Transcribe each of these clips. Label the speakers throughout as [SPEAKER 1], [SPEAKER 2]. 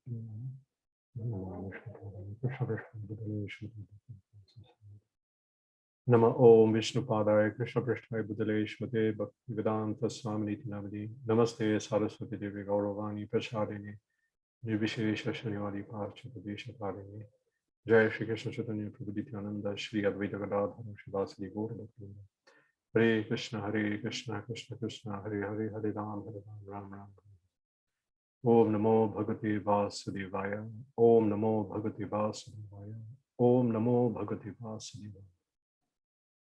[SPEAKER 1] Nama Om Vishnupadaya Krishna Prasthaya Bhutale Shmate Bhaktivedanta Swaminiti Namadi Namaste Saraswati Devi Gauravani Prashadini Nirvishesha Shaniwadi Parchapadesha Parini Jai Shri Krishna Chaitanya Prabhu Nityananda Shri Advaita Gadadhara Shivasadi Gaura Bhaktivinoda Hare Krishna Krishna Krishna Hare Hare Hare Ram Ram Ram Om Namo Bhagavate Vasudevaya Om Namo Bhagavate Vasudevaya Om Namo Bhagavate Vasudevaya.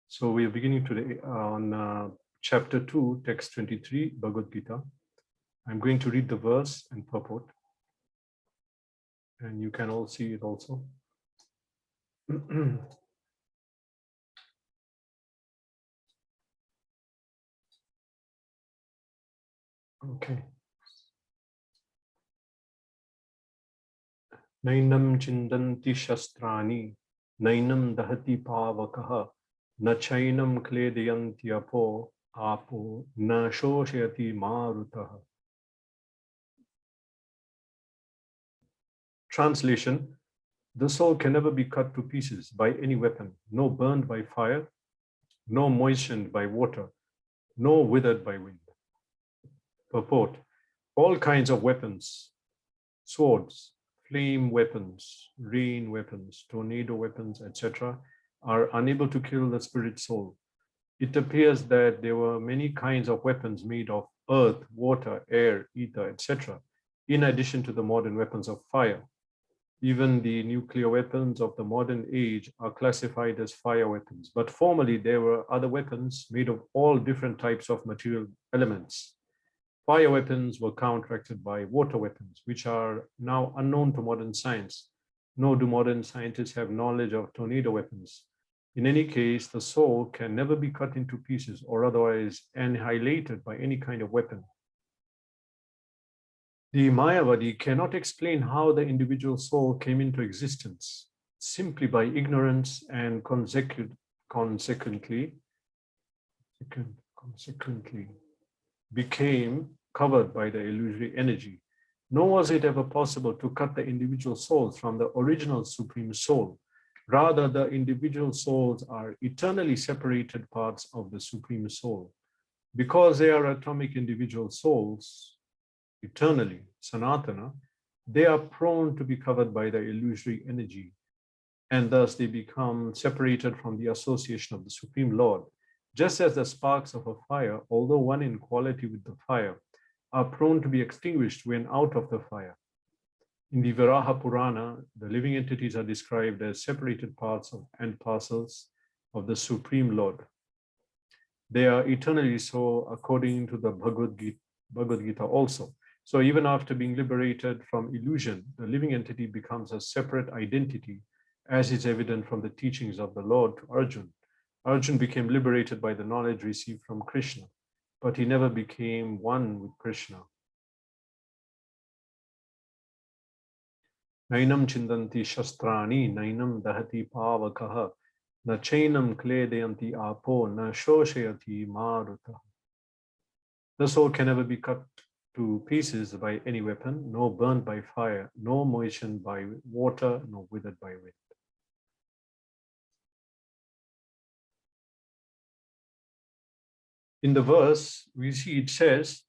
[SPEAKER 1] So we are beginning today on chapter 2, text 23, Bhagavad-gita. I'm going to read the verse and purport, and you can all see it also. Okay. Nainam chindanti shastrani, nainam dahati pavakaha, na chainam kledayanti apo, na shoshayati marutaha. Translation: the soul can never be cut to pieces by any weapon, no burned by fire, no moistened by water, no withered by wind. Purport: all kinds of weapons, swords, flame weapons, rain weapons, tornado weapons, etc., are unable to kill the spirit soul. It appears that there were many kinds of weapons made of earth, water, air, ether, etc., in addition to the modern weapons of fire. Even the nuclear weapons of the modern age are classified as fire weapons, but formerly there were other weapons made of all different types of material elements. Fire weapons were counteracted by water weapons, which are now unknown to modern science, nor do modern scientists have knowledge of tornado weapons. In any case, the soul can never be cut into pieces or otherwise annihilated by any kind of weapon. The Mayavadi cannot explain how the individual soul came into existence simply by ignorance and consequently became covered by the illusory energy. Nor was it ever possible to cut the individual souls from the original Supreme Soul. Rather, the individual souls are eternally separated parts of the Supreme Soul. Because they are atomic individual souls, eternally, Sanatana, they are prone to be covered by the illusory energy, and thus they become separated from the association of the Supreme Lord. Just as the sparks of a fire, although one in quality with the fire, are prone to be extinguished when out of the fire. In the Varaha Purana, the living entities are described as separated parts of and parcels of the Supreme Lord. They are eternally so according to the Bhagavad-gita also. So even after being liberated from illusion, the living entity becomes a separate identity, as is evident from the teachings of the Lord to Arjuna. Arjuna became liberated by the knowledge received from Krishna, but he never became one with Krishna. Nainam chindanti shastrani, nainam dahati pavakaha, na chainam kledayanti apo, na shoshayati maruta. The soul can never be cut to pieces by any weapon, nor burned by fire, nor moistened by water, nor withered by wind. In the verse, we see it says,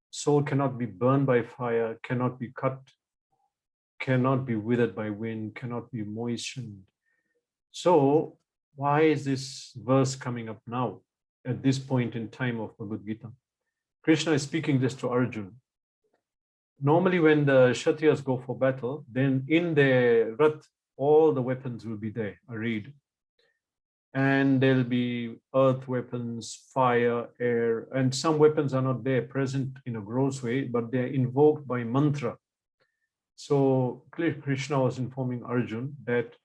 [SPEAKER 1] soul cannot be burned by fire, cannot be cut, cannot be withered by wind, cannot be moistened. So why is this verse coming up now, at this point in time of Bhagavad-gita? Krishna is speaking this to Arjuna. Normally when the Kshatriyas go for battle, then in their rath, all the weapons will be there, arrayed. And there'll be earth weapons, fire, air, and some weapons are not there present in a gross way, but they're invoked by mantra. So Krishna was informing Arjuna that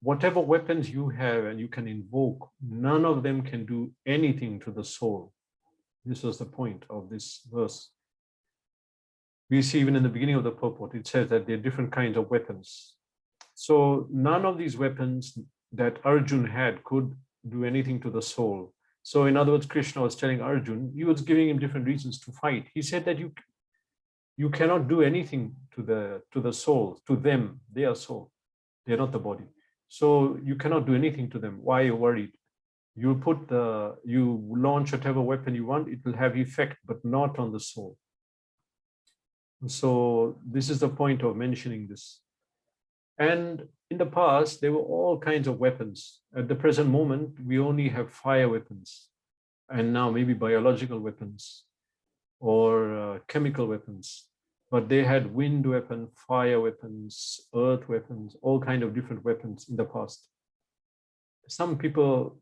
[SPEAKER 1] whatever weapons you have and you can invoke, none of them can do anything to the soul. This was the point of this verse. We see even in the beginning of the purport, it says that there are different kinds of weapons. So none of these weapons that Arjuna had could do anything to the soul. So in other words, Krishna was telling Arjuna, he was giving him different reasons to fight. He said that you cannot do anything to the soul, to them. They are soul. They're not the body. So you cannot do anything to them. Why are you worried? You launch whatever weapon you want, it will have effect, but not on the soul. So this is the point of mentioning this. And in the past, there were all kinds of weapons. At the present moment, we only have fire weapons, and now maybe biological weapons or chemical weapons. But they had wind weapon, fire weapons, earth weapons, all kinds of different weapons in the past. Some people,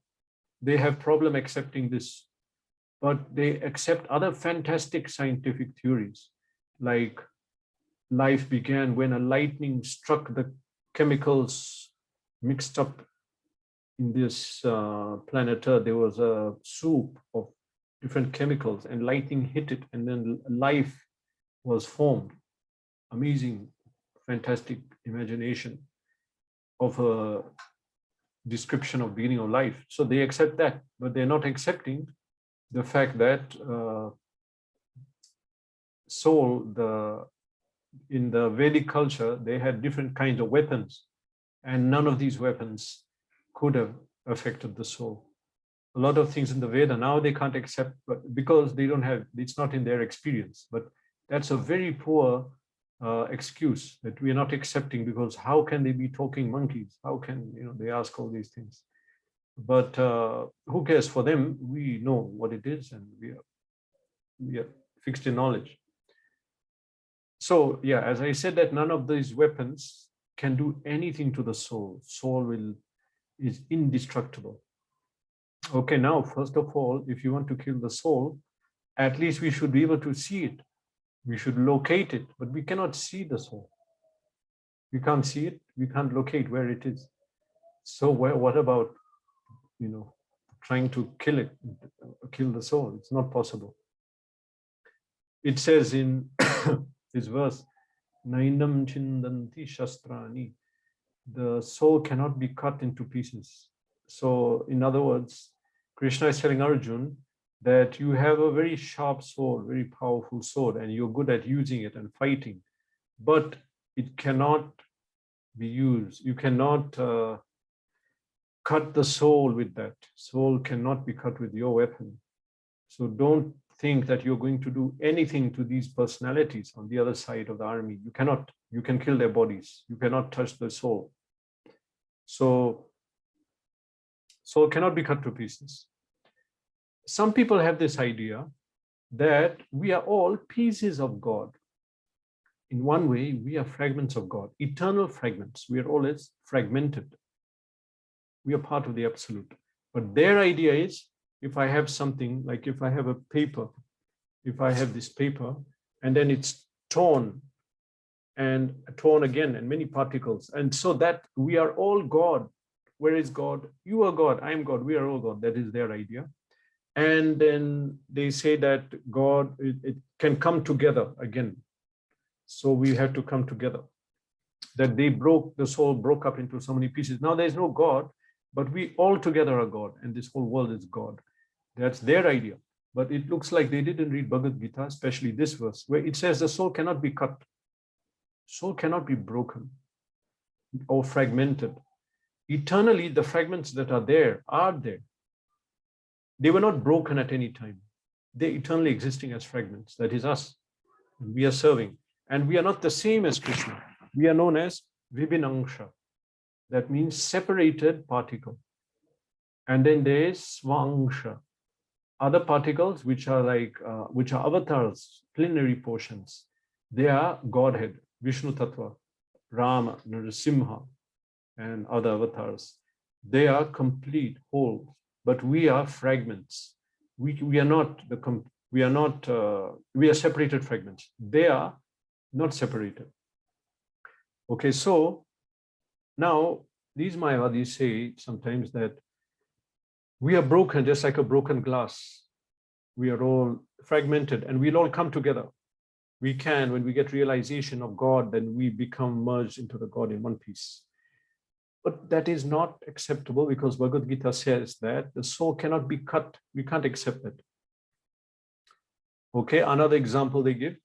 [SPEAKER 1] they have problem accepting this, but they accept other fantastic scientific theories, like life began when a lightning struck the chemicals mixed up in this planet Earth. There was a soup of different chemicals and lightning hit it, and then life was formed. Amazing, fantastic imagination of a description of beginning of life. So they accept that, but they're not accepting the fact that soul, in the Vedic culture, they had different kinds of weapons, and none of these weapons could have affected the soul. A lot of things in the Veda now they can't accept, but because they don't have, it's not in their experience. But that's a very poor excuse that we are not accepting, because how can they be talking monkeys? How can, they ask all these things? But who cares? For them, we know what it is, and we are fixed in knowledge. So yeah, as I said, that none of these weapons can do anything to the soul. Soul is indestructible. Okay, now, first of all, if you want to kill the soul, at least we should be able to see it. We should locate it, but we cannot see the soul. We can't see it. We can't locate where it is. So what about, trying to kill it, kill the soul? It's not possible. It says in this verse, Nainam chindanti shastrani, the soul cannot be cut into pieces. So in other words, Krishna is telling Arjuna that you have a very sharp sword, very powerful sword, and you're good at using it and fighting, but it cannot be used. You cannot cut the soul with that. Soul cannot be cut with your weapon. So don't think that you're going to do anything to these personalities on the other side of the army. You cannot. You can kill their bodies. You cannot touch the soul. So soul cannot be cut to pieces. Some people have this idea that we are all pieces of God. In one way, we are fragments of God, eternal fragments. We are always fragmented. We are part of the absolute. But their idea is, if I have something, like if I have a paper, if I have this paper, and then it's torn and torn again, and many particles, and so that we are all God. Where is God? You are God, I am God, we are all God. That is their idea. And then they say that God, it can come together again. So we have to come together. That the soul broke up into so many pieces. Now there's no God, but we all together are God, and this whole world is God. That's their idea. But it looks like they didn't read Bhagavad-gita, especially this verse, where it says the soul cannot be cut. Soul cannot be broken or fragmented. Eternally, the fragments that are there are there. They were not broken at any time. They're eternally existing as fragments. That is us. And we are serving. And we are not the same as Krishna. We are known as Vibhinangsha. That means separated particle. And then there is Svangsha. Other particles, which are avatars, plenary portions. They are Godhead, Vishnu Tattva, Rama, Narasimha, and other avatars. They are complete, whole. But we are fragments. We are separated fragments. They are not separated. Okay, so now these Mayavadis say sometimes that we are broken just like a broken glass. We are all fragmented, and we'll all come together. We can, when we get realization of God, then we become merged into the God in one piece. But that is not acceptable, because Bhagavad-gita says that the soul cannot be cut. We can't accept that. Okay, another example they give.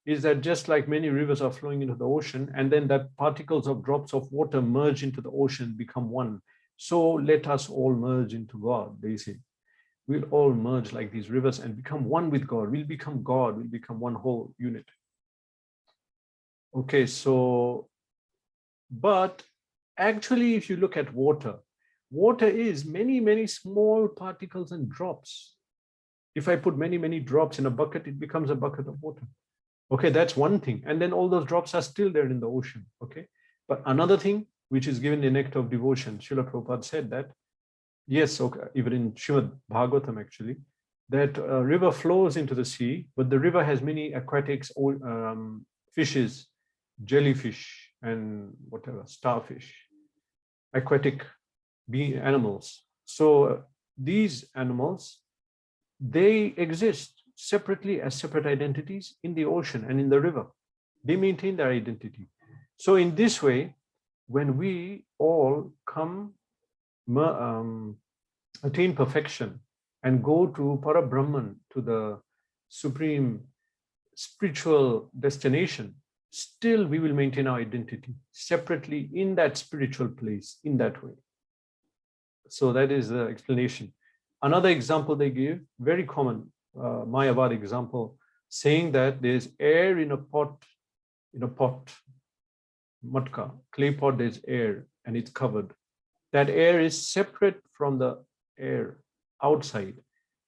[SPEAKER 1] is that just like many rivers are flowing into the ocean, and then that particles of drops of water merge into the ocean, become one. So let us all merge into God, they say. We'll all merge like these rivers and become one with God. We'll become God, we'll become one whole unit. Okay, so, but actually, if you look at water, water is many, many small particles and drops. If I put many, many drops in a bucket, it becomes a bucket of water. Okay, that's one thing. And then all those drops are still there in the ocean. Okay, but another thing, which is given in act of devotion, Srila Prabhupada said that, yes, okay, even in Srimad Bhagavatam actually, that a river flows into the sea, but the river has many aquatics, fishes, jellyfish, and whatever, starfish, aquatic animals. So these animals, they exist separately as separate identities in the ocean and in the river. They maintain their identity. So in this way, when we all come, attain perfection and go to Parabrahman, to the supreme spiritual destination, still we will maintain our identity separately in that spiritual place, in that way. So that is the explanation. Another example they give, very common, Mayavad example, saying that there's air in a pot, matka, clay pot, there's air and it's covered. That air is separate from the air outside.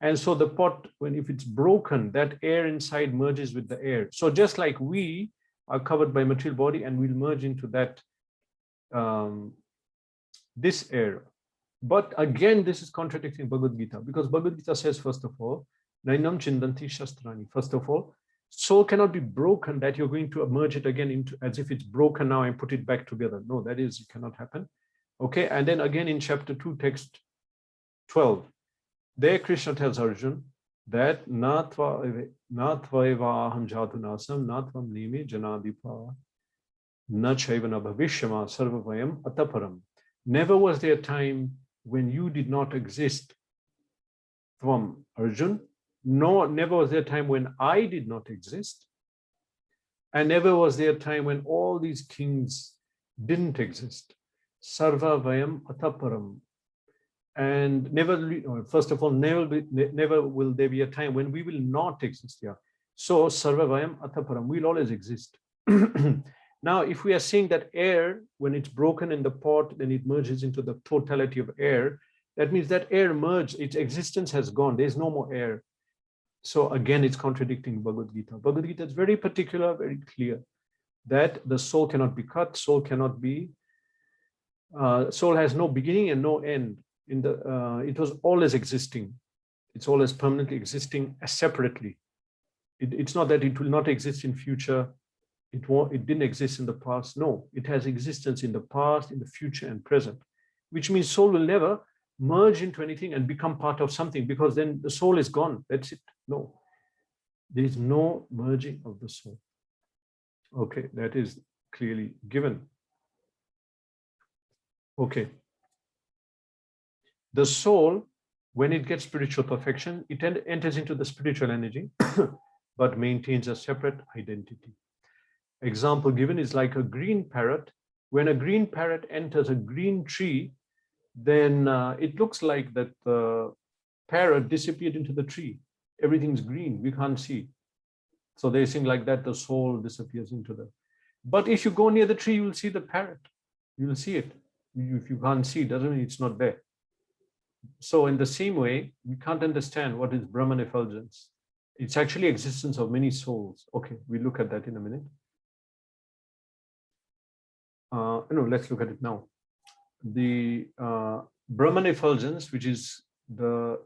[SPEAKER 1] And so the pot, if it's broken, that air inside merges with the air. So just like we are covered by material body and we'll merge into that, this air. But again, this is contradicting Bhagavad-gita, because Bhagavad-gita says, first of all, Nainam Chindanti Shastrani. First of all, soul cannot be broken that you're going to merge it again into, as if it's broken now and put it back together. No, that is, it cannot happen. Okay, and then again in chapter 2, text 12, there Krishna tells Arjuna that Natvavaham jatu nasam natvam nime janadipa na chaivana bhavishyama sarvavayam ataparam. Never was there a time when you did not exist, Tvam Arjuna. No, never was there a time when I did not exist. And never was there a time when all these kings didn't exist. Sarva Vayam Ataparam. And never, first of all, never will there be a time when we will not exist here. So Sarva Vayam Ataparam, we'll always exist. Now, if we are saying that air, when it's broken in the pot, then it merges into the totality of air, that means that air merged, its existence has gone, there's no more air. So again, it's contradicting Bhagavad-gita. Bhagavad-gita is very particular, very clear, that the soul cannot be cut, soul cannot be, soul has no beginning and no end. It was always existing. It's always permanently existing separately. It's not that it will not exist in future. It didn't exist in the past. No, it has existence in the past, in the future, and present, which means soul will never merge into anything and become part of something, because then the soul is gone. That's it. No, there is no merging of the soul. Okay, that is clearly given. Okay. The soul, when it gets spiritual perfection, it enters into the spiritual energy, but maintains a separate identity. Example given is like a green parrot. When a green parrot enters a green tree, then it looks like that the parrot disappeared into the tree. Everything's green, we can't see. So they seem like that the soul disappears into the. But if you go near the tree, you will see the parrot. You will see it. If you can't see, it doesn't mean it's not there. So in the same way, we can't understand what is Brahman effulgence. It's actually existence of many souls. Okay, we'll look at that in a minute. No, let's look at it now. The Brahman effulgence, which is the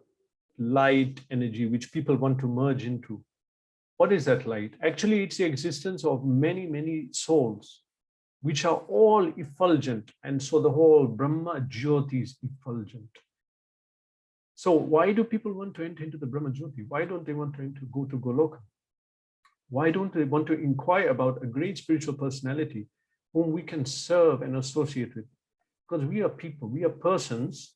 [SPEAKER 1] light energy which people want to merge into. What is that light? Actually, it's the existence of many, many souls, which are all effulgent. And so the whole Brahma Jyoti is effulgent. So why do people want to enter into the Brahma Jyoti? Why don't they want to go to Goloka? Why don't they want to inquire about a great spiritual personality whom we can serve and associate with? Because we are people, we are persons,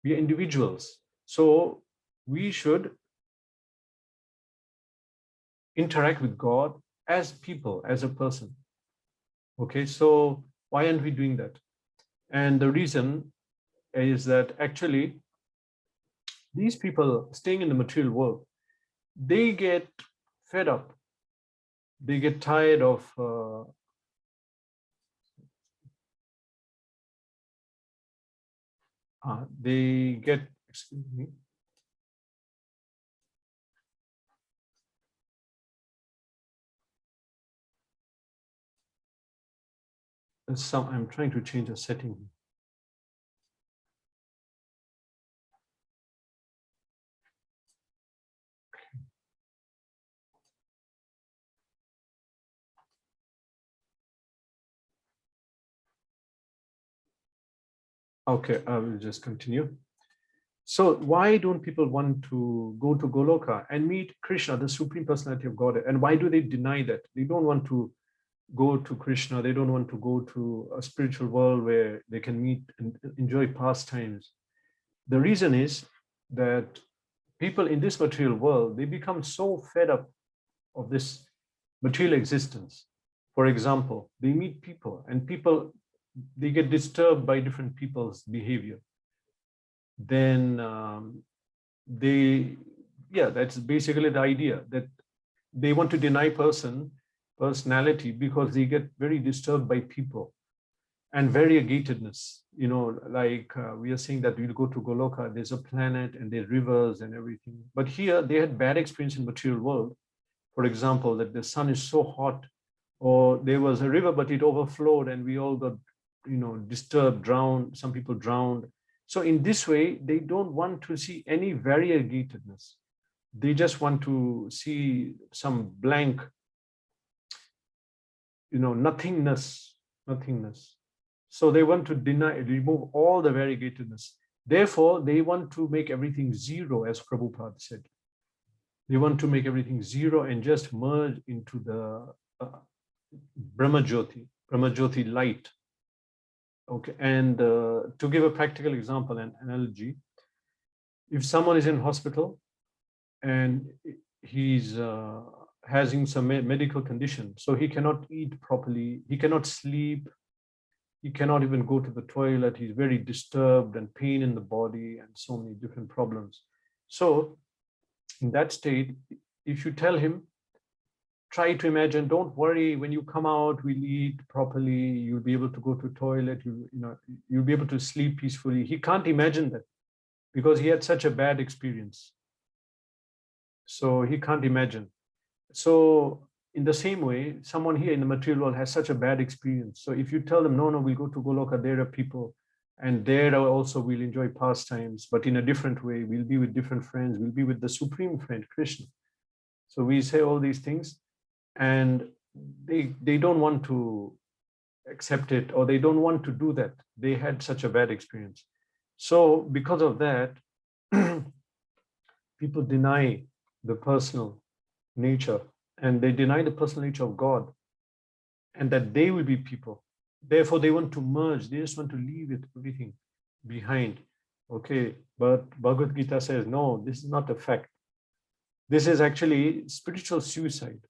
[SPEAKER 1] we are individuals. So we should interact with God as people, as a person. Okay, so why aren't we doing that? And the reason is that actually these people staying in the material world, they get fed up. They get tired of they get, excuse me, I'm trying to change a setting. Okay, I will just continue. So why don't people want to go to Goloka and meet Krishna, the Supreme Personality of Godhead? And why do they deny that? They don't want to go to Krishna. They don't want to go to a spiritual world where they can meet and enjoy pastimes. The reason is that people in this material world, they become so fed up of this material existence. For example, they meet people and people, they get disturbed by different people's behavior. Then that's basically the idea, that they want to deny personality because they get very disturbed by people and variegatedness. Like we are saying that we'll go to Goloka, there's a planet and there's rivers and everything. But here they had bad experience in material world. For example, that the sun is so hot, or there was a river, but it overflowed and we all got, disturbed, drowned, some people drowned. So in this way, they don't want to see any variegatedness. They just want to see some blank, nothingness. So they want to remove all the variegatedness. Therefore, they want to make everything zero, as Prabhupada said. They want to make everything zero and just merge into the Brahma Jyoti light. Okay, and to give a practical example and analogy, if someone is in hospital and he's having some medical condition, so he cannot eat properly, he cannot sleep, he cannot even go to the toilet, he's very disturbed and pain in the body and so many different problems. So in that state, if you tell him, try to imagine, don't worry, when you come out, we'll eat properly, you'll be able to go to the toilet, you'll be able to sleep peacefully. He can't imagine that because he had such a bad experience. So he can't imagine. So in the same way, someone here in the material world has such a bad experience. So if you tell them, no, we'll go to Goloka, there are people, and there also we'll enjoy pastimes, but in a different way, we'll be with different friends, we'll be with the supreme friend, Krishna. So we say all these things, and they don't want to accept it, or they don't want to do that. They had such a bad experience. So because of that, people deny the personal nature, and they deny the personal nature of God, and that they will be people. Therefore, they want to merge. They just want to leave everything behind. Okay, but Bhagavad-gita says, no, this is not a fact. This is actually spiritual suicide.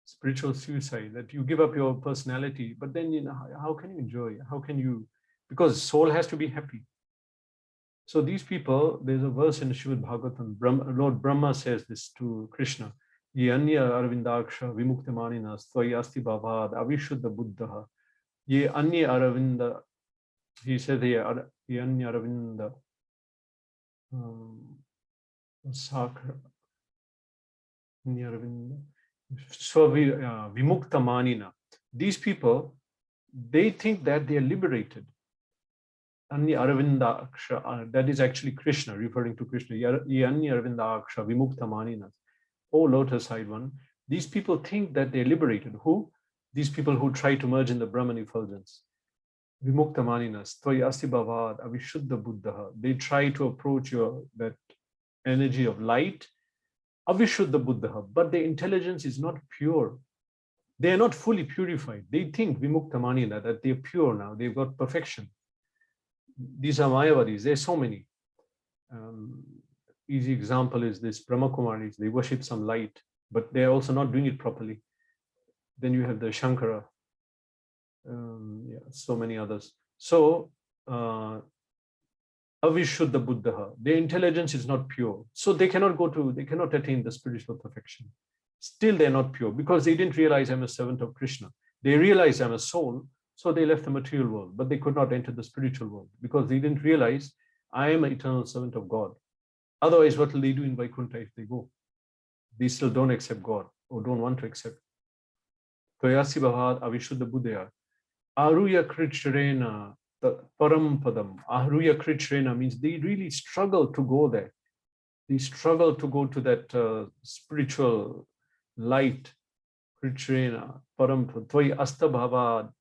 [SPEAKER 1] Spiritual suicide, that you give up your personality, but then how can you enjoy? How can you? Because soul has to be happy. So these people, there's a verse in Srimad Bhagavatam, Lord Brahma says this to Krishna, Ye anya aravindaksha vimuktamanina svaya asti bhavad avishuddha buddha. Ye anya aravinda, he said here, ye anya aravinda sakra, anya aravinda. So vimukta manina. These people, they think that they are liberated. Anya Aravinda Aksha, that is actually Krishna, referring to Krishna. Anya Aravinda Aksha vimukta manina. Oh, lotus-eyed one. These people think that they're liberated. Who? These people who try to merge in the Brahman effulgence. Vimukta maninas, tvaya asti bhavad avishuddha buddha. They try to approach that energy of light, avishuddha buddha, but their intelligence is not pure. They are not fully purified. They think vimukta manina, that they're pure now, they've got perfection. These are Mayavadis, there's so many. Easy example is this Brahma Kumaris, they worship some light. but they're also not doing it properly. Then you have the Shankara, so many others. So Avishuddha Buddha, their intelligence is not pure. So they cannot attain the spiritual perfection. Still, they're not pure because they didn't realize I'm a servant of Krishna. They realized I'm a soul, so they left the material world, but they could not enter the spiritual world because they didn't realize I am an eternal servant of God. Otherwise, what will they do in Vaikuntha if they go? They still don't accept God or don't want to accept. Toyasi Bhavad Avishuddha Buddhaya. Aruya Krichrena Parampadam. Aruya Krichrena means they really struggle to go there. They struggle to go to that spiritual light. Krichrena Parampadam. Tvai Astabhavad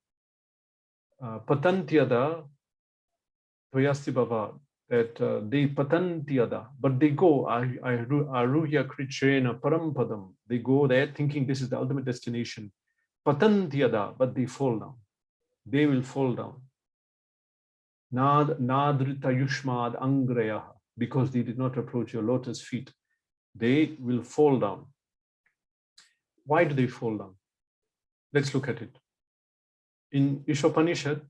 [SPEAKER 1] Patantyada Tvayasti Bhavad. That they patantyada, but they go aruhya krichrena parampadam. They go there thinking this is the ultimate destination. Patantyada, but they fall down. They will fall down. Nadrita yushmad angrayah, because they did not approach your lotus feet. They will fall down. Why do they fall down? Let's look at it. In Ishopanishad,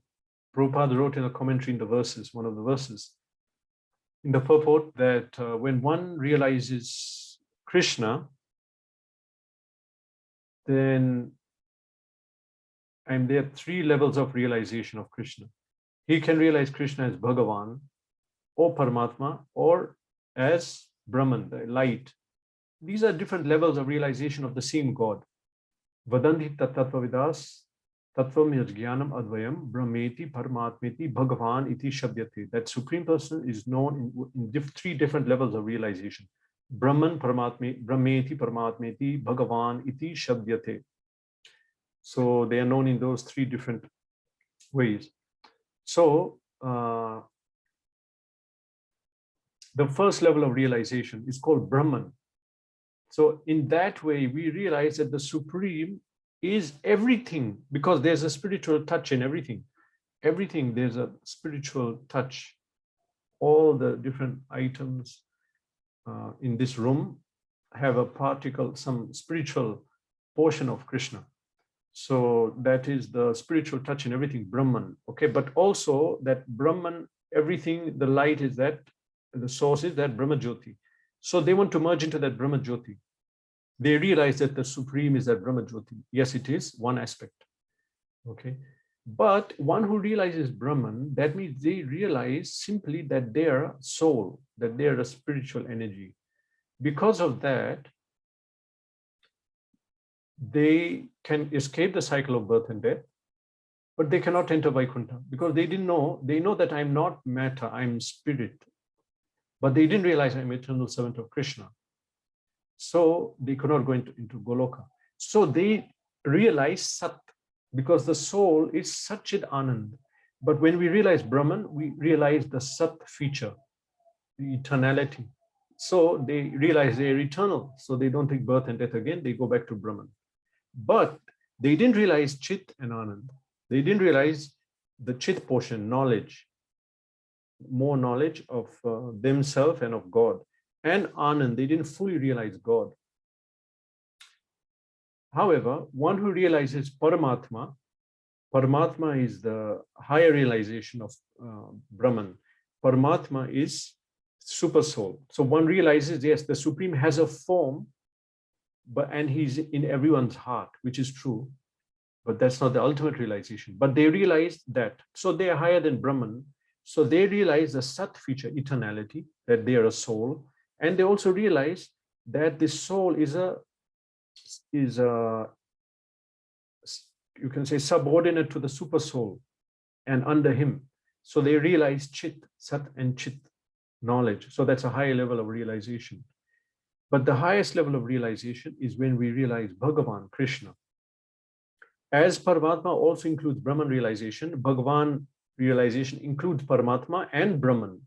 [SPEAKER 1] Prabhupada wrote in a commentary in the verses, one of the verses, in the purport that when one realizes Krishna, then there are three levels of realization of Krishna. He can realize Krishna as Bhagavan or Paramatma or as Brahman, the light. These are different levels of realization of the same God. Vadanti tattvavidas tattvam yajnanam advayam brahmeti paramatmeti bhagavan iti shabdyate. That Supreme Person is known in three different levels of realization. Brahman, brahmeti paramatmeti bhagavan iti shabdyate. So they are known in those three different ways. So the first level of realization is called Brahman. So in that way, we realize that the Supreme is everything, because there's a spiritual touch in everything. Everything, there's a spiritual touch. All the different items in this room have a particle, some spiritual portion of Krishna. So that is the spiritual touch in everything, Brahman. Okay, but also that Brahman, everything, the light is that, the source is that Brahma Jyoti. So they want to merge into that Brahma Jyoti. They realize that the Supreme is that Brahma Jyoti. Yes, it is one aspect. Okay, but one who realizes Brahman, that means they realize simply that they are soul, that they are a spiritual energy. Because of that, they can escape the cycle of birth and death, but they cannot enter Vaikuntha because they didn't know. They know that I'm not matter, I'm spirit, but they didn't realize I'm eternal servant of Krishna. So they could not go into Goloka. So they realize Sat, because the soul is Satchid Anand. But when we realize Brahman, we realize the Sat feature, the eternality. So they realize they're eternal. So they don't take birth and death again. They go back to Brahman. But they didn't realize Chit and Anand. They didn't realize the Chit portion, knowledge, more knowledge of themselves and of God. And Anand, they didn't fully realize God. However, one who realizes Paramatma, Paramatma is the higher realization of Brahman. Paramatma is super soul. So one realizes, yes, the Supreme has a form, and he's in everyone's heart, which is true. But that's not the ultimate realization. But they realize that. So they are higher than Brahman. So they realize the Sat feature, eternality, that they are a soul. And they also realize that this soul is a you can say subordinate to the super soul and under him. So they realize Chit, Sat and Chit, knowledge. So that's a higher level of realization. But the highest level of realization is when we realize Bhagavan, Krishna. As Paramatma also includes Brahman realization, Bhagavan realization includes Paramatma and Brahman.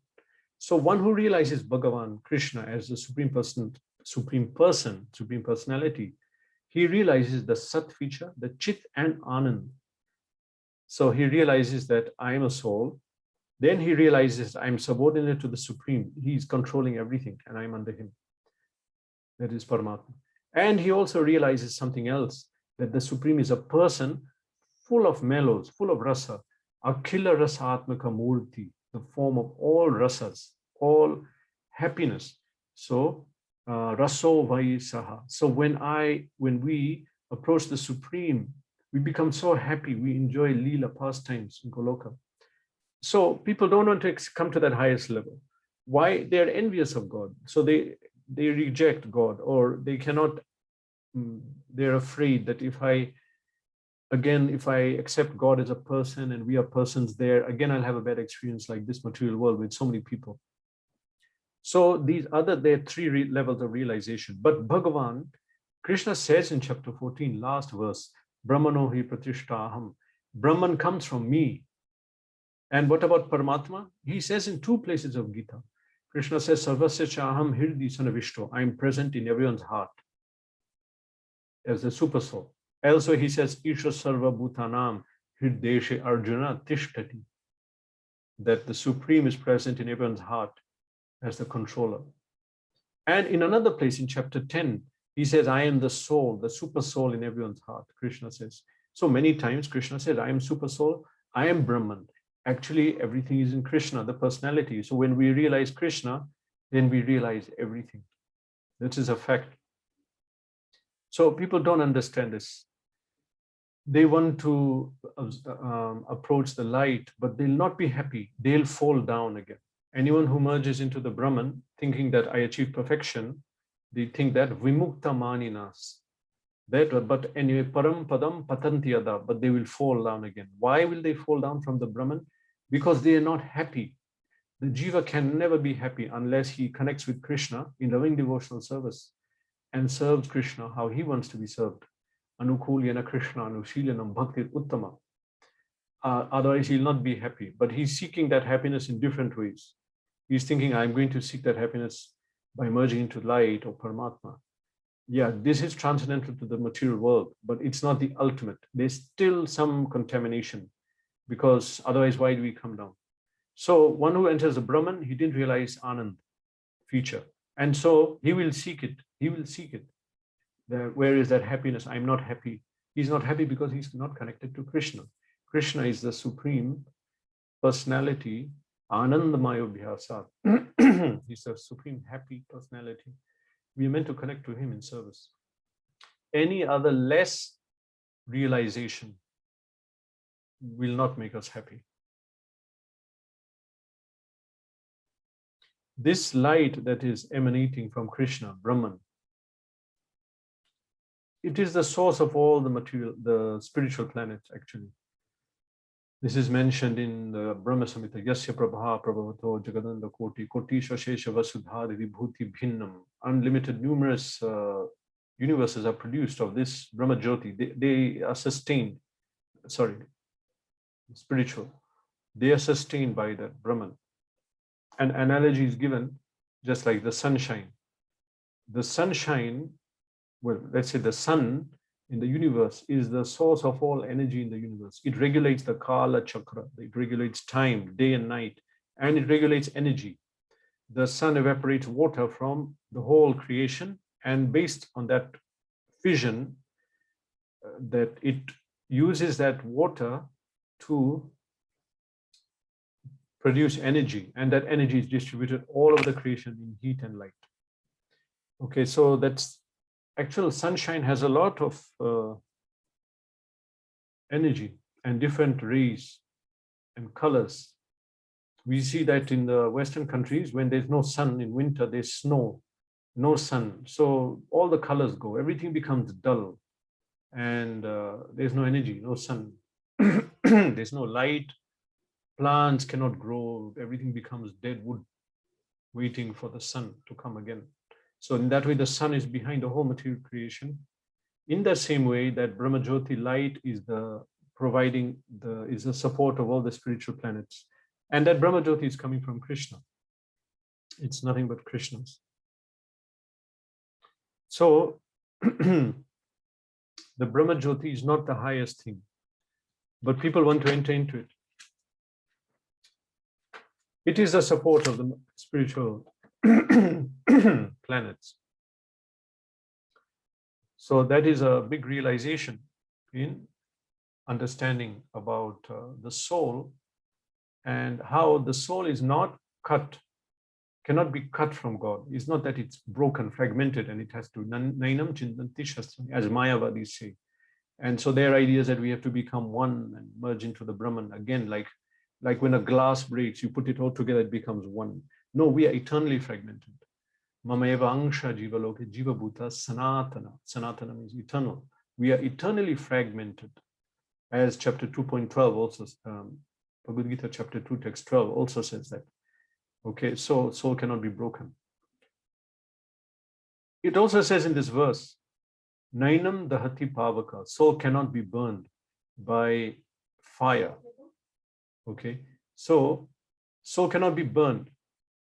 [SPEAKER 1] So one who realizes Bhagavan, Krishna as the Supreme Person, Supreme Personality, he realizes the Sat feature, the Chit and Anand. So he realizes that I am a soul. Then he realizes I'm subordinate to the Supreme. He's controlling everything and I'm under him. That is Paramatma. And he also realizes something else, that the Supreme is a person full of mellows, full of rasa, Akhila Rasatmaka Murti, the form of all rasas, all happiness. So, Raso Vaisaha. So when we approach the Supreme, we become so happy. We enjoy Leela pastimes in Goloka. So people don't want to come to that highest level. Why? They are envious of God. So they reject God, or they cannot, they're afraid that if I accept God as a person and we are persons there, again, I'll have a bad experience like this material world with so many people. So there are three levels of realization. But Bhagavan, Krishna says in chapter 14, last verse, Brahmano hi pratishtaham. Brahman comes from me. And what about Paramatma? He says in two places of Gita. Krishna says, Sarvasya chaham hirdi sanavishto. I am present in everyone's heart as the super soul. Also, he says, Isha Sarva Bhutanam Hirdeshe Arjuna Tishtati, that the Supreme is present in everyone's heart as the controller. And in another place in chapter 10, he says, I am the soul, the super soul in everyone's heart, Krishna says. So many times Krishna says, I am super soul, I am Brahman. Actually, everything is in Krishna, the personality. So when we realize Krishna, then we realize everything. This is a fact. So people don't understand this. They want to approach the light, but they'll not be happy. They'll fall down again. Anyone who merges into the Brahman, thinking that I achieve perfection, they think that vimukta maninas. But anyway, param padam patantiyada, but they will fall down again. Why will they fall down from the Brahman? Because they are not happy. The jiva can never be happy unless he connects with Krishna in loving devotional service and serves Krishna how he wants to be served. Anukulyana Krishna Anushilyanam Bhakti Uttama. Otherwise, he'll not be happy. But he's seeking that happiness in different ways. He's thinking, I'm going to seek that happiness by merging into light or Paramatma. Yeah, this is transcendental to the material world, but it's not the ultimate. There's still some contamination, because otherwise, why do we come down? So one who enters the Brahman, he didn't realize Anand feature. And so he will seek it. He will seek it. Where is that happiness? I'm not happy. He's not happy because he's not connected to Krishna. Krishna is the supreme personality, Anandamaya Bhyasat. He's the supreme happy personality. We are meant to connect to him in service. Any other less realization will not make us happy. This light that is emanating from Krishna, Brahman, it is the source of all the material, the spiritual planets, actually. This is mentioned in the Brahma Samhita, Yasya Prabha Prabhavato Jagadanda Koti, Kotisha Shesha Vasudhari Vibhuti Bhinnam. Unlimited, numerous universes are produced of this Brahma Jyoti. They are sustained, spiritual. They are sustained by that Brahman. An analogy is given, just like the sunshine. The sunshine, well, let's say the sun in the universe is the source of all energy in the universe. It regulates the Kala Chakra, it regulates time, day and night, and it regulates energy. The sun evaporates water from the whole creation, and based on that fission, that it uses that water to produce energy, and that energy is distributed all over the creation in heat and light. Okay, so that's actual sunshine has a lot of energy and different rays and colors. We see that in the Western countries, when there's no sun in winter, there's snow, no sun. So all the colors go, everything becomes dull, and there's no energy, no sun. There's no light. Plants cannot grow. Everything becomes dead wood, waiting for the sun to come again. So in that way, the sun is behind the whole material creation. In the same way that Brahma Jyoti light is the support of all the spiritual planets. And that Brahma Jyoti is coming from Krishna. It's nothing but Krishna's. So the Brahma Jyoti is not the highest thing, but people want to enter into it. It is the support of the spiritual planets. So that is a big realization in understanding about the soul, and how the soul is not cut, cannot be cut from God. It's not that it's broken, fragmented, and it has to, nainam chintanti shastrani, as Mayavadis say. And so their idea is that we have to become one and merge into the Brahman. Again, like when a glass breaks, you put it all together, it becomes one. No, we are eternally fragmented. Mamayeva angsha jiva loke jiva bhuta sanatana. Sanatana means eternal. We are eternally fragmented. As chapter 2.12 also, Bhagavad-gita chapter 2 text 12 also says that. Okay, so soul cannot be broken. It also says in this verse, Nainam dahati pavaka, soul cannot be burned by fire. Okay, so soul cannot be burned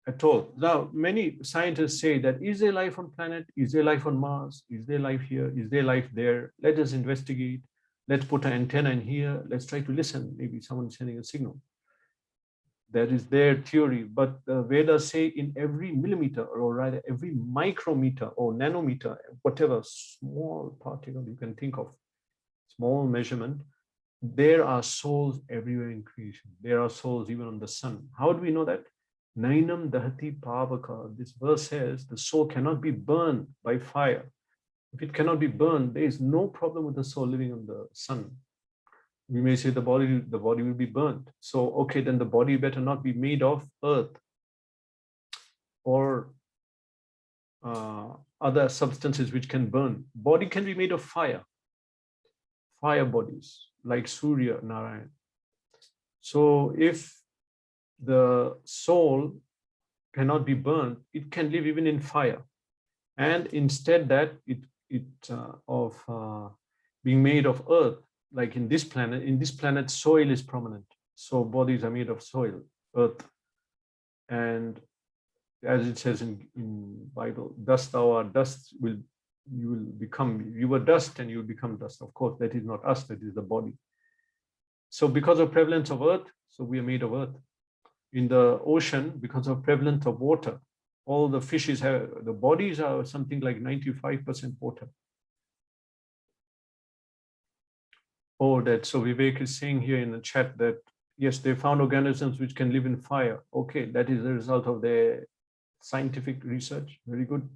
[SPEAKER 1] at all. Now, many scientists say that, is there life on planet? Is there life on Mars? Is there life here? Is there life there? Let us investigate. Let's put an antenna in here. Let's try to listen. Maybe someone's sending a signal. That is their theory. But the Vedas say in every millimeter, or rather every micrometer or nanometer, whatever small particle you can think of, small measurement, there are souls everywhere in creation. There are souls even on the sun. How do we know that? Nainam dahati pavaka. This verse says the soul cannot be burned by fire. If it cannot be burned, there is no problem with the soul living on the sun. We may say the body will be burnt. So, okay, then the body better not be made of earth or other substances which can burn. Body can be made of fire bodies like Surya, Narayan. So if the soul cannot be burned, it can live even in fire. And instead that being made of earth, like in this planet, soil is prominent. So bodies are made of soil, earth. And as it says in Bible, dust thou art, dust you will become, you were dust and you will become dust. Of course, that is not us, that is the body. So because of prevalence of earth, so we are made of earth. In the ocean, because of prevalence of water, all the fishes have, the bodies are something like 95% water. Oh, that, so Vivek is saying here in the chat that, yes, they found organisms which can live in fire. Okay, that is the result of their scientific research. Very good.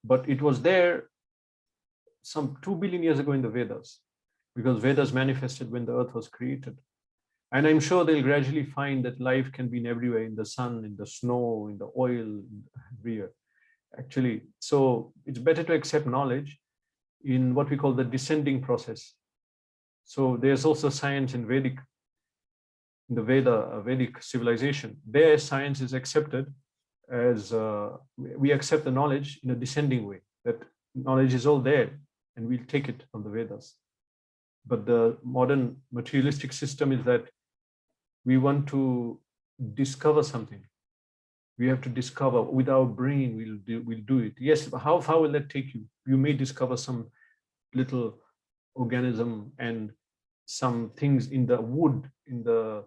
[SPEAKER 1] But it was there some 2 billion years ago in the Vedas, because Vedas manifested when the earth was created. And I'm sure they'll gradually find that life can be in everywhere, in the sun, in the snow, in the oil, everywhere. Actually, so it's better to accept knowledge in what we call the descending process. So there's also science in Vedic, in the Vedic civilization. Their science is accepted as, we accept the knowledge in a descending way, that knowledge is all there and we'll take it from the Vedas. But the modern materialistic system is that we want to discover something. We have to discover with our brain, we'll do it. Yes, but how far will that take you? You may discover some little organism and some things in the wood, in the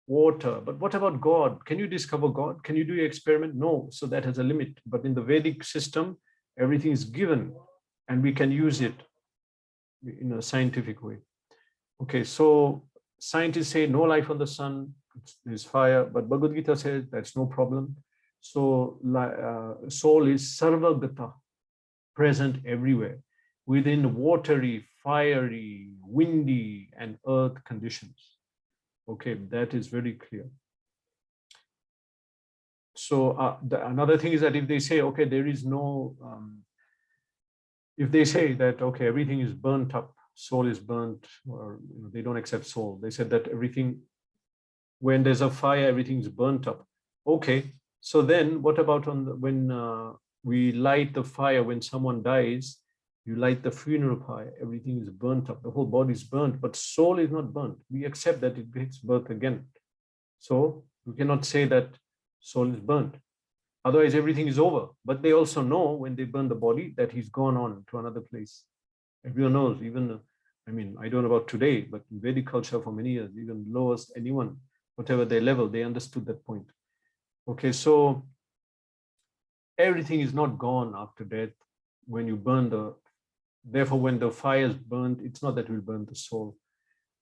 [SPEAKER 1] water. But what about God? Can you discover God? Can you do your experiment? No, so that has a limit. But in the Vedic system, everything is given and we can use it in a scientific way. Okay, so scientists say no life on the sun, there's fire, but Bhagavad-gita says that's no problem. So soul is sarvagata, present everywhere, within watery, fiery, windy, and earth conditions. Okay, that is very clear. So another thing is that if they say, okay, there is no, if they say that, okay, everything is burnt up, soul is burnt, or they don't accept soul. They said that everything, when there's a fire, everything's burnt up. Okay, so then what about when we light the fire, when someone dies, you light the funeral fire, everything is burnt up, the whole body is burnt, but soul is not burnt. We accept that it gets birth again. So we cannot say that soul is burnt. Otherwise, everything is over. But they also know when they burn the body that he's gone on to another place. Everyone knows, even, I mean, I don't know about today, but in Vedic culture for many years, even lowest anyone, whatever their level, they understood that point. Okay, so everything is not gone after death when you burn Therefore, when the fire is burnt, it's not that it will burn the soul.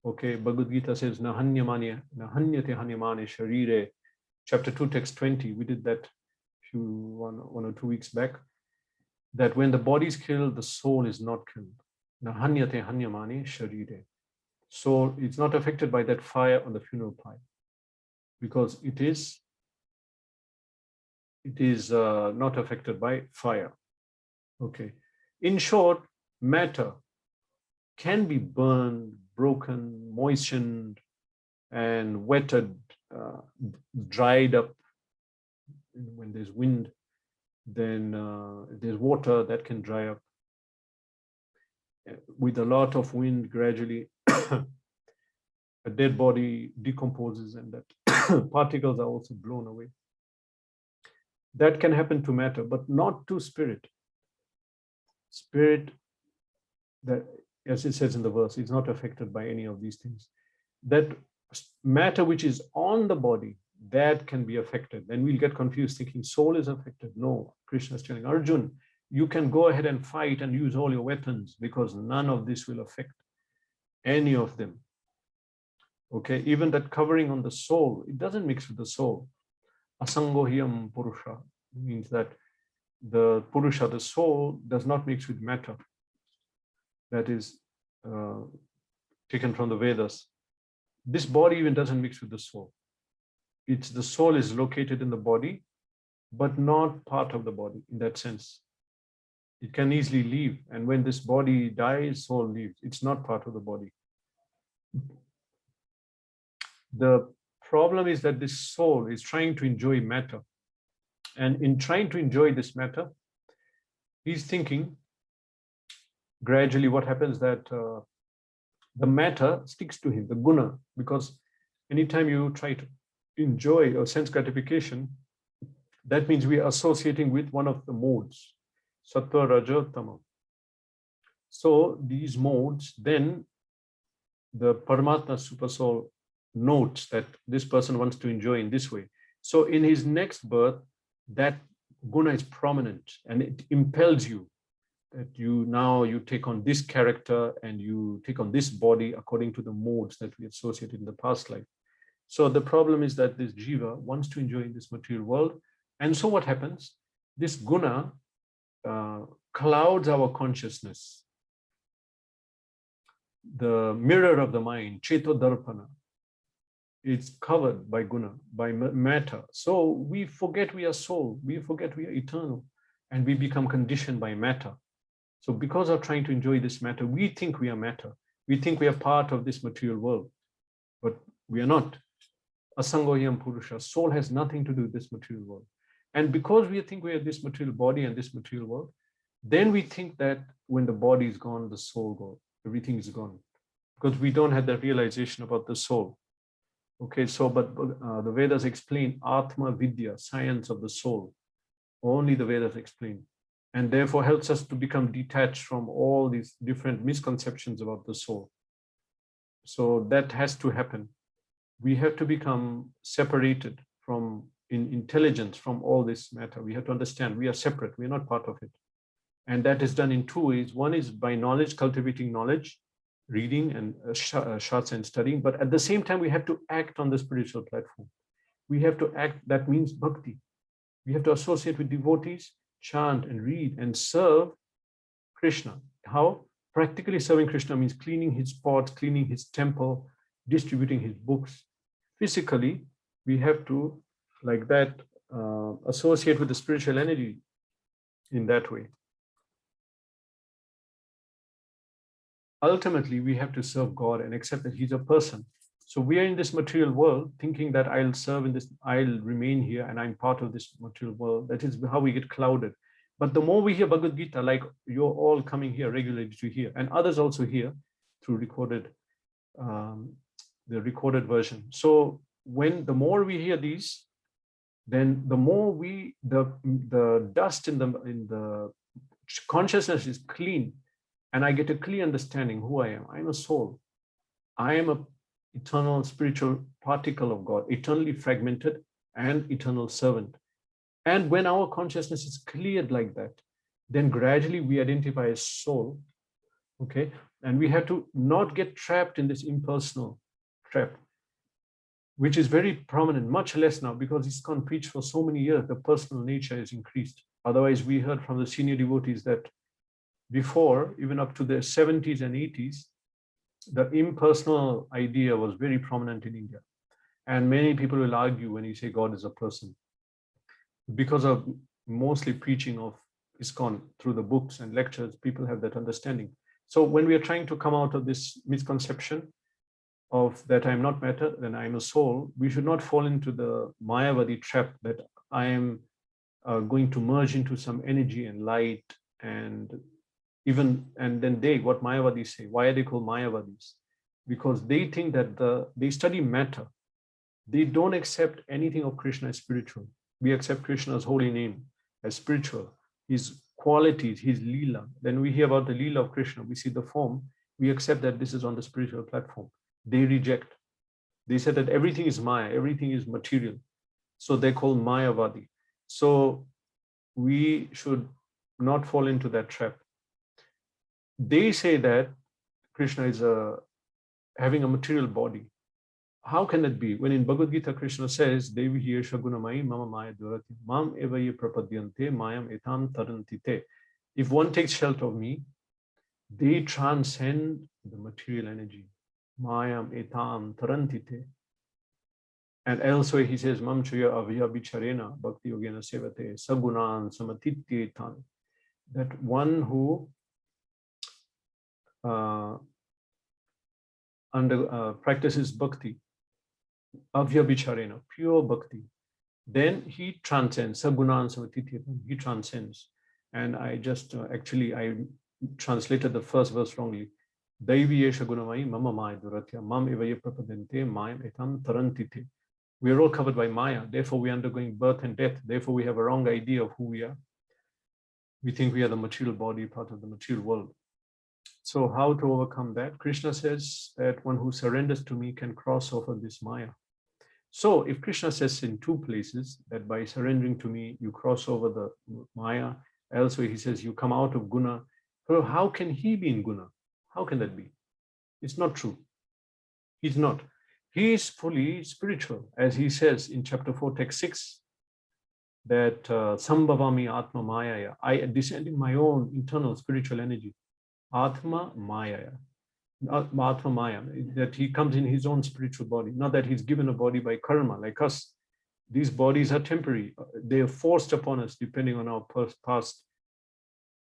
[SPEAKER 1] Okay, Bhagavad-gita says, Nahanyate hanyamane sharire, chapter 2, text 20. We did that one or 2 weeks back. That when the body is killed, the soul is not killed. Nahanyate hanyamane sharire. So it's not affected by that fire on the funeral pyre, because it is not affected by fire. Okay. In short, matter can be burned, broken, moistened, and wetted, dried up. When there's wind, then there's water that can dry up. With a lot of wind, gradually a dead body decomposes, and that particles are also blown away. That can happen to matter, but not to spirit. Spirit, that, as it says in the verse, is not affected by any of these things. That matter which is on the body, that can be affected. Then we'll get confused thinking soul is affected. No, Krishna is telling Arjun, you can go ahead and fight and use all your weapons, because none of this will affect any of them. Okay, even that covering on the soul, it doesn't mix with the soul. Asangohyam Purusha means that the Purusha, the soul, does not mix with matter. That is taken from the Vedas. This body even doesn't mix with the soul. It's the soul is located in the body, but not part of the body in that sense. It can easily leave. And when this body dies, soul leaves. It's not part of the body. The problem is that this soul is trying to enjoy matter. And in trying to enjoy this matter, he's thinking, gradually what happens that the matter sticks to him, the guna, because anytime you try to enjoy or sense gratification, that means we are associating with one of the modes, sattva, raja, tama. So these modes, then the Paramatma super soul notes that this person wants to enjoy in this way. So in his next birth, that guna is prominent, and it impels you that you take on this character and you take on this body according to the modes that we associated in the past life. So the problem is that this jiva wants to enjoy in this material world. And so what happens? This guna clouds our consciousness. The mirror of the mind, cheto darpana, it's covered by guna, by matter. So we forget we are soul, we forget we are eternal, and we become conditioned by matter. So because of trying to enjoy this matter, we think we are matter. We think we are part of this material world, but we are not. Asangohyam Purusha, soul has nothing to do with this material world. And because we think we are this material body and this material world, then we think that when the body is gone, the soul goes, everything is gone, because we don't have that realization about the soul. Okay, so but the Vedas explain Atma Vidya, science of the soul. Only the Vedas explain, and therefore helps us to become detached from all these different misconceptions about the soul. So that has to happen. We have to become separated from in intelligence from all this matter. We have to understand we are separate, we are not part of it. And that is done in two ways. One is by knowledge, cultivating knowledge, reading and shots and studying. But at the same time, we have to act on the spiritual platform. We have to act, that means bhakti. We have to associate with devotees, chant and read and serve Krishna. How? Practically serving Krishna means cleaning his pots, cleaning his temple, distributing his books. Physically, we have to, like that, associate with the spiritual energy in that way. Ultimately, we have to serve God and accept that he's a person. So we are in this material world thinking that I'll serve in this, I'll remain here and I'm part of this material world. That is how we get clouded. But the more we hear Bhagavad-gita, like you're all coming here regularly to hear, and others also hear through recorded, the recorded version. So when the more we hear these, then the more the dust in the consciousness is clean, and I get a clear understanding who I am. I'm a soul. I am a eternal spiritual particle of God, eternally fragmented and eternal servant. And when our consciousness is cleared like that, then gradually we identify as soul, Okay, and we have to not get trapped in this impersonal trap, which is very prominent, much less now, because ISKCON preached for so many years, the personal nature is increased. Otherwise, we heard from the senior devotees that before, even up to the 70s and 80s, the impersonal idea was very prominent in India. And many people will argue when you say God is a person, because of mostly preaching of ISKCON through the books and lectures, people have that understanding. So when we are trying to come out of this misconception of that I'm not matter, then I'm a soul, we should not fall into the Mayavadi trap that I am going to merge into some energy and light, and then what Mayavadis say, why are they called Mayavadis? Because they think that they study matter. They don't accept anything of Krishna as spiritual. We accept Krishna's holy name as spiritual, his qualities, his Leela. Then we hear about the Leela of Krishna, we see the form, we accept that this is on the spiritual platform. They reject. They said that everything is Maya, everything is material. So they're called Mayavadi. So we should not fall into that trap. They say that Krishna is having a material body. How can that be? When in Bhagavad-gita, Krishna says, Devi hiya shagunamai mama maya durati mam eva ye prapadyante mayam etam tarantite. If one takes shelter of me, they transcend the material energy. Mayam etam tarantite. And elsewhere he says, Mam chaya avya bicharena bhakti yogena sevate sagunan samatityetan. That one who practices bhakti, avya bicharena, pure bhakti, then he transcends, sagunan samatityetan, he transcends. And I just I translated the first verse wrongly. Daivi yesha gunamai mama maya duratya mam evaye prapadente mayam etam tarantite. We are all covered by Maya, therefore we are undergoing birth and death, therefore we have a wrong idea of who we are. We think we are the material body, part of the material world. So how to overcome that? Krishna says that one who surrenders to me can cross over this Maya. So if Krishna says in two places that by surrendering to me, you cross over the Maya, elsewhere he says you come out of Guna, so how can he be in Guna? How can that be? It's not true. He's not. He is fully spiritual, as he says in chapter 4, text 6, that Sambhavami Atma Mayaya, I descend in my own internal spiritual energy. Atma Mayaya. Atma Maya, that he comes in his own spiritual body, not that he's given a body by karma like us. These bodies are temporary. They are forced upon us depending on our past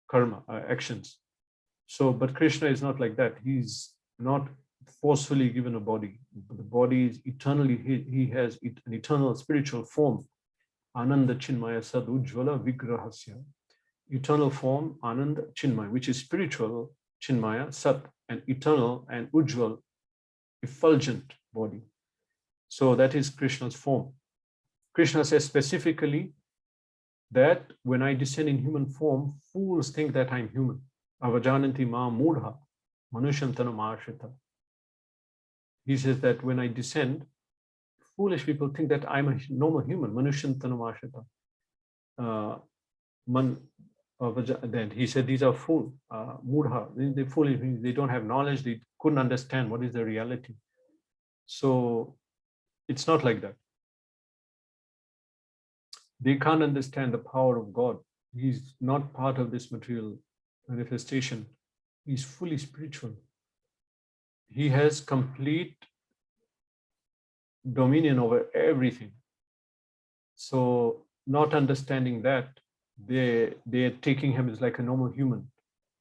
[SPEAKER 1] karma, actions. So, but Krishna is not like that. He's not forcefully given a body. The body is eternally, he has an eternal spiritual form. Ananda Chinmaya Sad Ujjvala Vigrahasya. Eternal form, Ananda Chinmaya, which is spiritual, Chinmaya, Sat, and eternal and Ujjval, effulgent body. So that is Krishna's form. Krishna says specifically that when I descend in human form, fools think that I'm human. Avajananti ma mudha, manushantana marshita. He says that when I descend, foolish people think that I'm a normal human. Manushantana marshita. Then he said these are fool, mudha. They're foolish. They don't have knowledge. They couldn't understand what is the reality. So it's not like that. They can't understand the power of God. He's not part of this material manifestation. He's fully spiritual. He has complete dominion over everything. So not understanding that, they're taking him as like a normal human.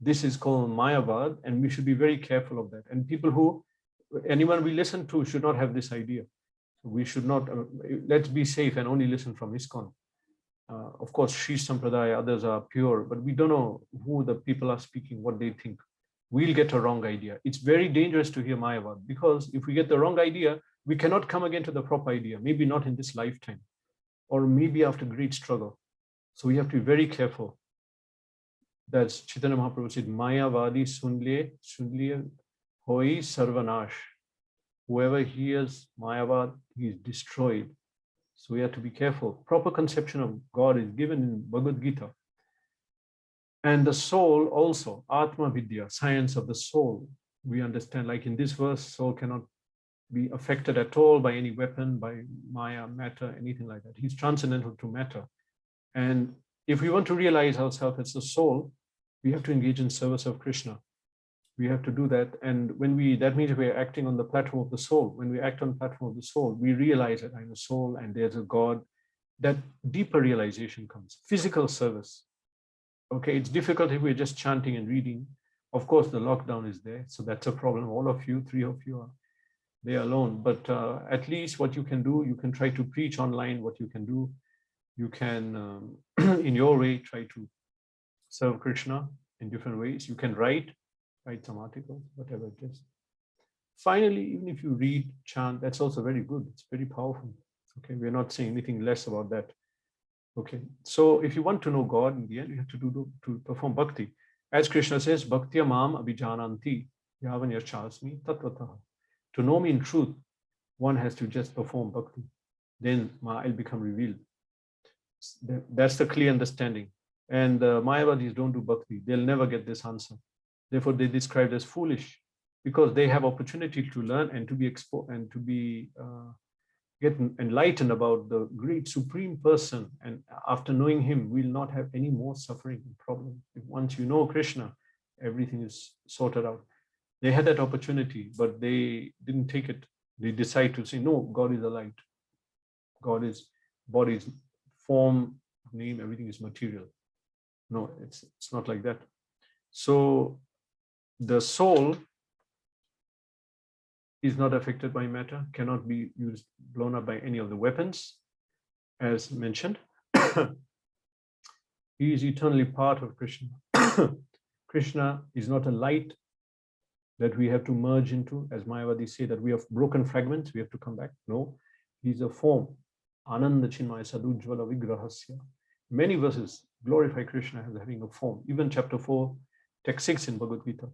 [SPEAKER 1] This is called Mayavad, and we should be very careful of that. And anyone we listen to should not have this idea. We should not, let's be safe and only listen from ISKCON. Of course, Sri Sampradaya, others are pure, but we don't know who the people are speaking, what they think. We'll get a wrong idea. It's very dangerous to hear Mayavad, because if we get the wrong idea, we cannot come again to the proper idea, maybe not in this lifetime, or maybe after great struggle. So we have to be very careful. That's Chaitanya Mahaprabhu said, Mayavadi sunliye hoi sarvanash. Whoever hears Mayavad, he is destroyed. So we have to be careful. Proper conception of God is given in Bhagavad-gita. And the soul also, Atma Vidya, science of the soul. We understand, like in this verse, soul cannot be affected at all by any weapon, by Maya, matter, anything like that. He's transcendental to matter. And if we want to realize ourselves as a soul, we have to engage in service of Krishna. We have to do that. And when that means we're acting on the platform of the soul. When we act on the platform of the soul, we realize that I'm a soul and there's a God. That deeper realization comes. Physical service. Okay, it's difficult if we're just chanting and reading. Of course, the lockdown is there. So that's a problem. All of you, 3 of you are there alone. But at least what you can do, you can try to preach online what you can do. You can, in your way, try to serve Krishna in different ways. You can write some articles, whatever it is. Finally, even if you read, chant, that's also very good. It's very powerful. Okay, we're not saying anything less about that. Okay, so if you want to know God in the end, you have to perform bhakti. As Krishna says, bhaktya mam abhijananti yavan yachasmi tatvataha. To know me in truth, one has to just perform bhakti. Then I'll become revealed. That's the clear understanding. And Mayavadis don't do bhakti. They'll never get this answer. Therefore, they're described as foolish because they have opportunity to learn and to be exposed and to be get enlightened about the great supreme person. And after knowing him, we'll not have any more suffering and problems. If once you know Krishna, everything is sorted out. They had that opportunity, but they didn't take it. They decide to say, no, God is a light. God is bodies, form, name, everything is material. No, it's not like that. So the soul is not affected by matter, cannot be blown up by any of the weapons, as mentioned. He is eternally part of Krishna. Krishna is not a light that we have to merge into, as Mayavadis say that we have broken fragments, we have to come back. No, he's a form. Ananda Chinmaya Sadujvala Vigrahasya. Many verses glorify Krishna as having a form. Even chapter 4, text 6 in Bhagavad-gita.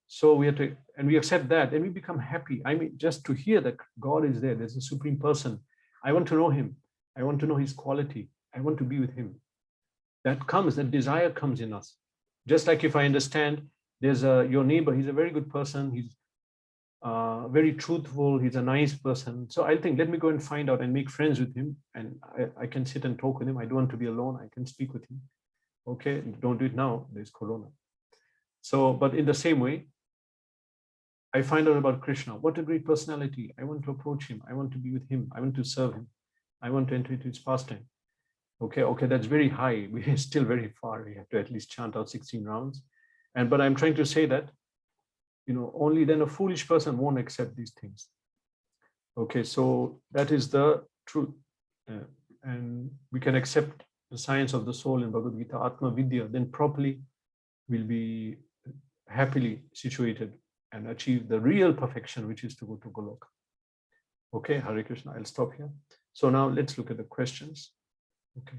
[SPEAKER 1] So we have to, and we accept that, and we become happy. I mean, just to hear that God is there, there's a supreme person. I want to know him. I want to know his quality. I want to be with him. That desire comes in us. Just like if I understand there's your neighbor, he's a very good person. He's very truthful. He's a nice person. So I think, let me go and find out and make friends with him. And I can sit and talk with him. I don't want to be alone. I can speak with him. Okay, don't do it now. There's Corona. So, but in the same way, I find out about Krishna. What a great personality. I want to approach him. I want to be with him. I want to serve him. I want to enter into his pastime. Okay, that's very high. We're still very far. We have to at least chant out 16 rounds. But I'm trying to say that, only then a foolish person won't accept these things. Okay, so that is the truth. And we can accept the science of the soul in Bhagavad-gita, Atma Vidya, then properly we'll be happily situated and achieve the real perfection, which is to go to Goloka. Okay, Hare Krishna, I'll stop here. So now let's look at the questions. Okay.